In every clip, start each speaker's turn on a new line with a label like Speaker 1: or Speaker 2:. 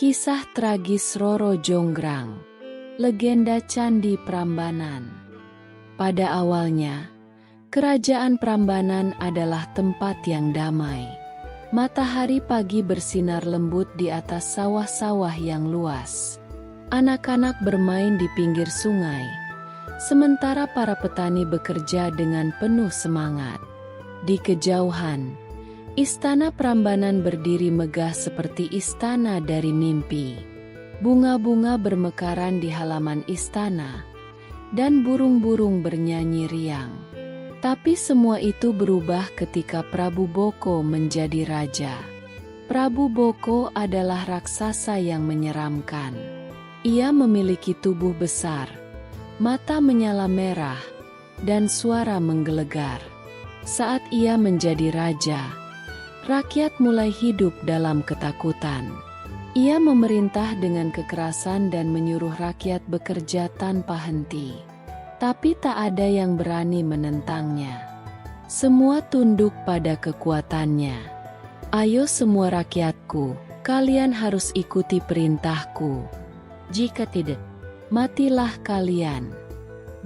Speaker 1: Kisah tragis Roro Jonggrang. Legenda Candi Prambanan. Pada awalnya, kerajaan Prambanan adalah tempat yang damai. Matahari pagi bersinar lembut di atas sawah-sawah yang luas. Anak-anak bermain di pinggir sungai, sementara para petani bekerja dengan penuh semangat. Di kejauhan, Istana Prambanan berdiri megah seperti istana dari mimpi. Bunga-bunga bermekaran di halaman istana, dan burung-burung bernyanyi riang. Tapi semua itu berubah ketika Prabu Boko menjadi raja. Prabu Boko adalah raksasa yang menyeramkan. Ia memiliki tubuh besar, mata menyala merah, dan suara menggelegar. Saat ia menjadi raja, rakyat mulai hidup dalam ketakutan. Ia memerintah dengan kekerasan dan menyuruh rakyat bekerja tanpa henti. Tapi tak ada yang berani menentangnya. Semua tunduk pada kekuatannya. Ayo semua rakyatku, kalian harus ikuti perintahku. Jika tidak, matilah kalian.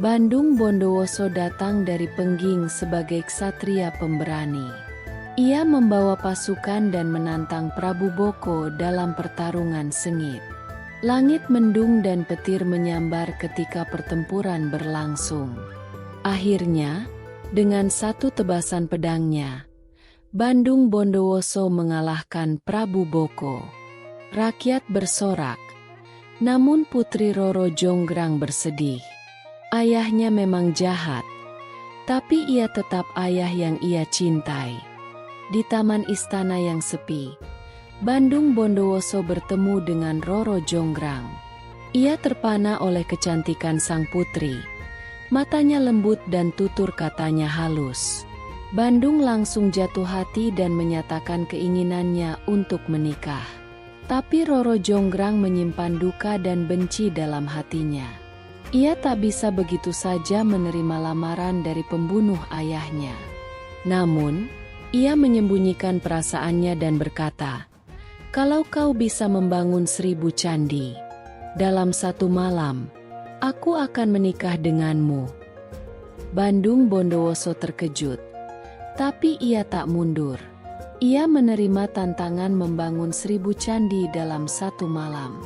Speaker 1: Bandung Bondowoso datang dari Pengging sebagai ksatria pemberani. Ia membawa pasukan dan menantang Prabu Boko dalam pertarungan sengit. Langit mendung dan petir menyambar ketika pertempuran berlangsung. Akhirnya, dengan satu tebasan pedangnya, Bandung Bondowoso mengalahkan Prabu Boko. Rakyat bersorak, namun Putri Roro Jonggrang bersedih. Ayahnya memang jahat, tapi ia tetap ayah yang ia cintai. Di taman istana yang sepi, Bandung Bondowoso bertemu dengan Roro Jonggrang. Ia terpana oleh kecantikan sang putri. Matanya lembut dan tutur katanya halus. Bandung langsung jatuh hati dan menyatakan keinginannya untuk menikah. Tapi Roro Jonggrang menyimpan duka dan benci dalam hatinya. Ia tak bisa begitu saja menerima lamaran dari pembunuh ayahnya. Namun, ia menyembunyikan perasaannya dan berkata, "Kalau kau bisa membangun 1000 candi dalam satu malam, aku akan menikah denganmu." Bandung Bondowoso terkejut, tapi ia tak mundur. Ia menerima tantangan membangun 1000 candi dalam satu malam.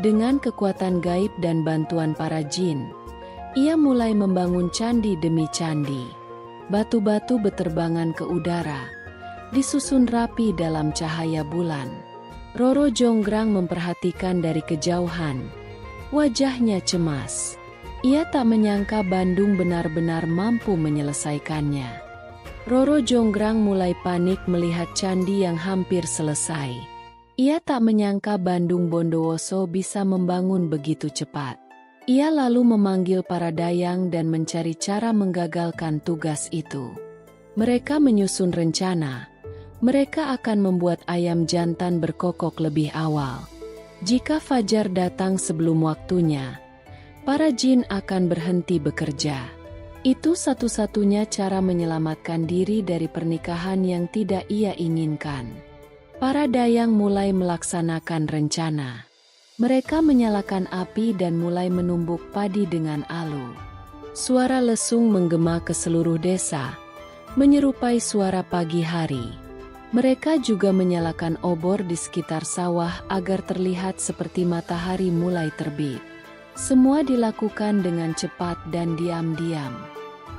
Speaker 1: Dengan kekuatan gaib dan bantuan para jin, ia mulai membangun candi demi candi. Batu-batu beterbangan ke udara, disusun rapi dalam cahaya bulan. Roro Jonggrang memperhatikan dari kejauhan. Wajahnya cemas. Ia tak menyangka Bandung benar-benar mampu menyelesaikannya. Roro Jonggrang mulai panik melihat candi yang hampir selesai. Ia tak menyangka Bandung Bondowoso bisa membangun begitu cepat. Ia lalu memanggil para dayang dan mencari cara menggagalkan tugas itu. Mereka menyusun rencana. Mereka akan membuat ayam jantan berkokok lebih awal. Jika fajar datang sebelum waktunya, para jin akan berhenti bekerja. Itu satu-satunya cara menyelamatkan diri dari pernikahan yang tidak ia inginkan. Para dayang mulai melaksanakan rencana. Mereka menyalakan api dan mulai menumbuk padi dengan alu. Suara lesung menggema ke seluruh desa, menyerupai suara pagi hari. Mereka juga menyalakan obor di sekitar sawah agar terlihat seperti matahari mulai terbit. Semua dilakukan dengan cepat dan diam-diam.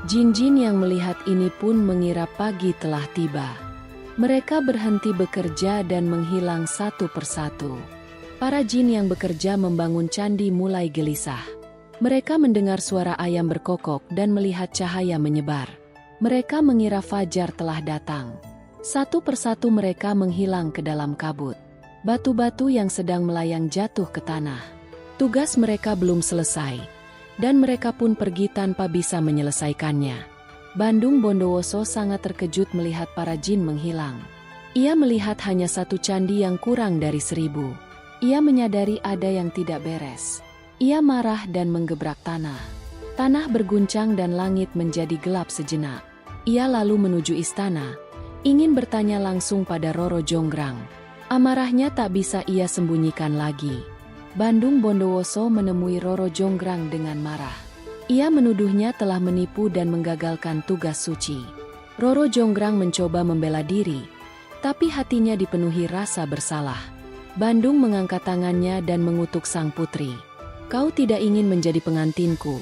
Speaker 1: Jin-jin yang melihat ini pun mengira pagi telah tiba. Mereka berhenti bekerja dan menghilang satu persatu. Para jin yang bekerja membangun candi mulai gelisah. Mereka mendengar suara ayam berkokok dan melihat cahaya menyebar. Mereka mengira fajar telah datang. Satu persatu mereka menghilang ke dalam kabut. Batu-batu yang sedang melayang jatuh ke tanah. Tugas mereka belum selesai, dan mereka pun pergi tanpa bisa menyelesaikannya. Bandung Bondowoso sangat terkejut melihat para jin menghilang. Ia melihat hanya satu candi yang kurang dari 1000. Ia menyadari ada yang tidak beres. Ia marah dan menggebrak tanah. Tanah berguncang dan langit menjadi gelap sejenak. Ia lalu menuju istana, ingin bertanya langsung pada Roro Jonggrang. Amarahnya tak bisa ia sembunyikan lagi. Bandung Bondowoso menemui Roro Jonggrang dengan marah. Ia menuduhnya telah menipu dan menggagalkan tugas suci. Roro Jonggrang mencoba membela diri, tapi hatinya dipenuhi rasa bersalah. Bandung mengangkat tangannya dan mengutuk sang putri. "Kau tidak ingin menjadi pengantinku,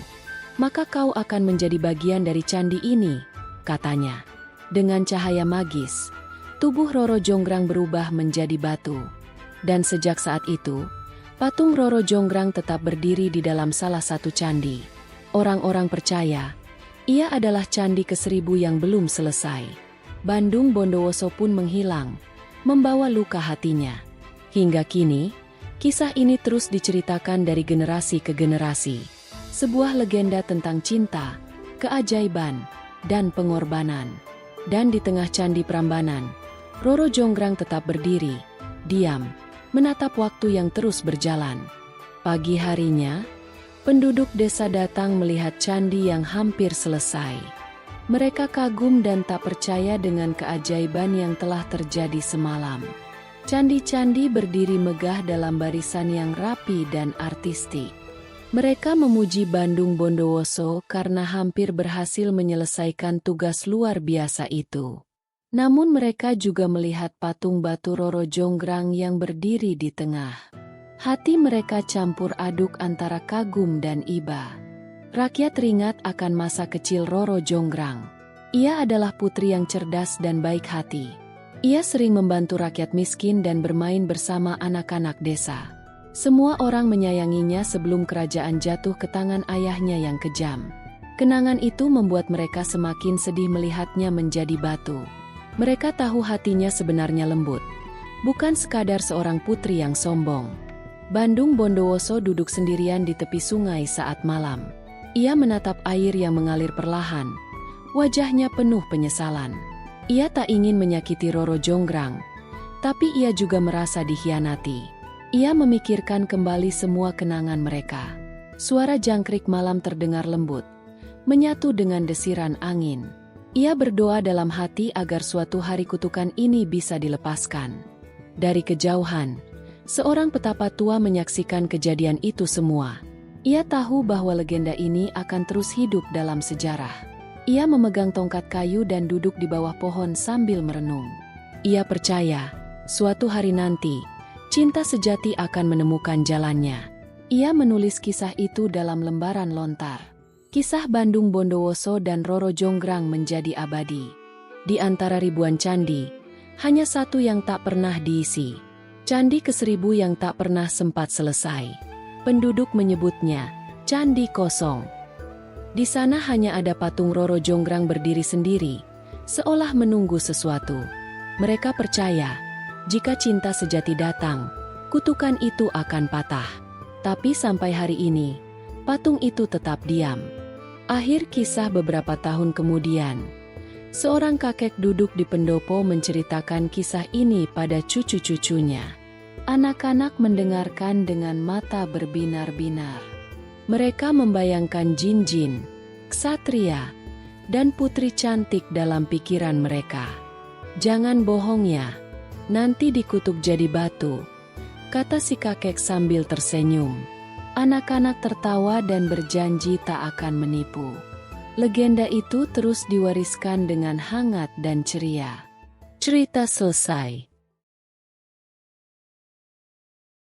Speaker 1: maka kau akan menjadi bagian dari candi ini," katanya. Dengan cahaya magis, tubuh Roro Jonggrang berubah menjadi batu. Dan sejak saat itu, patung Roro Jonggrang tetap berdiri di dalam salah satu candi. Orang-orang percaya, ia adalah candi ke-1000 yang belum selesai. Bandung Bondowoso pun menghilang, membawa luka hatinya. Hingga kini, kisah ini terus diceritakan dari generasi ke generasi. Sebuah legenda tentang cinta, keajaiban, dan pengorbanan. Dan di tengah candi Prambanan, Roro Jonggrang tetap berdiri, diam, menatap waktu yang terus berjalan. Pagi harinya, penduduk desa datang melihat candi yang hampir selesai. Mereka kagum dan tak percaya dengan keajaiban yang telah terjadi semalam. Candi-candi berdiri megah dalam barisan yang rapi dan artistik. Mereka memuji Bandung Bondowoso karena hampir berhasil menyelesaikan tugas luar biasa itu. Namun mereka juga melihat patung batu Roro Jonggrang yang berdiri di tengah. Hati mereka campur aduk antara kagum dan iba. Rakyat teringat akan masa kecil Roro Jonggrang. Ia adalah putri yang cerdas dan baik hati. Ia sering membantu rakyat miskin dan bermain bersama anak-anak desa. Semua orang menyayanginya sebelum kerajaan jatuh ke tangan ayahnya yang kejam. Kenangan itu membuat mereka semakin sedih melihatnya menjadi batu. Mereka tahu hatinya sebenarnya lembut, bukan sekadar seorang putri yang sombong. Bandung Bondowoso duduk sendirian di tepi sungai saat malam. Ia menatap air yang mengalir perlahan, wajahnya penuh penyesalan. Ia tak ingin menyakiti Roro Jonggrang, tapi ia juga merasa dikhianati. Ia memikirkan kembali semua kenangan mereka. Suara jangkrik malam terdengar lembut, menyatu dengan desiran angin. Ia berdoa dalam hati agar suatu hari kutukan ini bisa dilepaskan. Dari kejauhan, seorang petapa tua menyaksikan kejadian itu semua. Ia tahu bahwa legenda ini akan terus hidup dalam sejarah. Ia memegang tongkat kayu dan duduk di bawah pohon sambil merenung. Ia percaya, suatu hari nanti, cinta sejati akan menemukan jalannya. Ia menulis kisah itu dalam lembaran lontar. Kisah Bandung Bondowoso dan Roro Jonggrang menjadi abadi. Di antara ribuan candi, hanya satu yang tak pernah diisi. Candi ke-1000 yang tak pernah sempat selesai. Penduduk menyebutnya Candi Kosong. Di sana hanya ada patung Roro Jonggrang berdiri sendiri, seolah menunggu sesuatu. Mereka percaya, jika cinta sejati datang, kutukan itu akan patah. Tapi sampai hari ini, patung itu tetap diam. Akhir kisah beberapa tahun kemudian, seorang kakek duduk di pendopo menceritakan kisah ini pada cucu-cucunya. Anak-anak mendengarkan dengan mata berbinar-binar. Mereka membayangkan jin-jin, ksatria, dan putri cantik dalam pikiran mereka. "Jangan bohong ya, nanti dikutuk jadi batu," kata si kakek sambil tersenyum. Anak-anak tertawa dan berjanji tak akan menipu. Legenda itu terus diwariskan dengan hangat dan ceria. Cerita selesai.